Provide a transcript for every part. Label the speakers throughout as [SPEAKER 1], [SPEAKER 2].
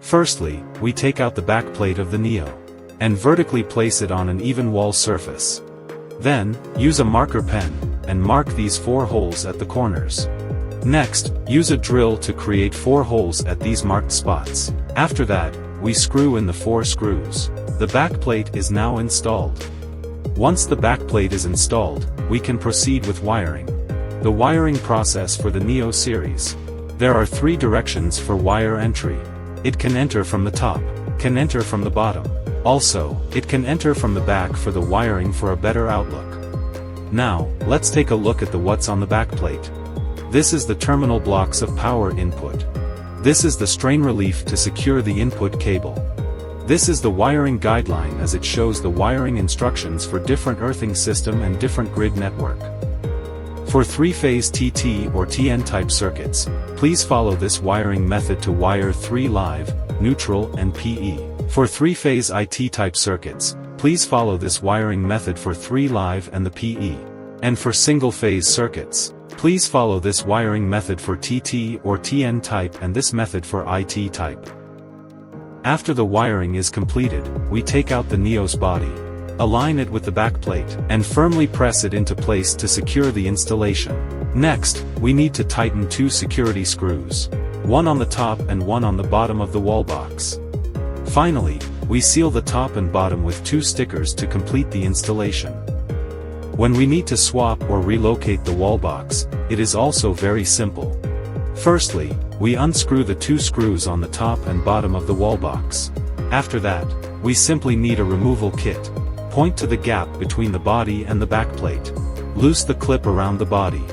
[SPEAKER 1] Firstly, we take out the backplate of the Neo and vertically place it on an even wall surface. Then, use a marker pen and mark these 4 holes at the corners. Next, use a drill to create 4 holes at these marked spots. After that, we screw in the 4 screws. The backplate is now installed. Once the backplate is installed, we can proceed with wiring. The wiring process for the Neo series. There are 3 directions for wire entry. It can enter from the top, can enter from the bottom. Also, it can enter from the back for the wiring for a better outlook. Now, let's take a look at what's on the backplate. This is the terminal blocks of power input. This is the strain relief to secure the input cable. This is the wiring guideline as it shows the wiring instructions for different earthing system and different grid network. For 3-phase TT or TN type circuits, please follow this wiring method to wire 3 live, neutral and PE. For 3-phase IT type circuits, please follow this wiring method for 3 live and the PE. And for single-phase circuits, please follow this wiring method for TT or TN type and this method for IT type. After the wiring is completed, we take out the Neo's body, align it with the backplate, and firmly press it into place to secure the installation. Next, we need to tighten 2 security screws, one on the top and one on the bottom of the wall box. Finally, we seal the top and bottom with 2 stickers to complete the installation. When we need to swap or relocate the wall box, it is also very simple. Firstly, we unscrew the 2 screws on the top and bottom of the wall box. After that, we simply need a removal kit. Point to the gap between the body and the backplate. Loose the clip around the body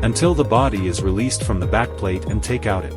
[SPEAKER 1] until the body is released from the backplate and take out it.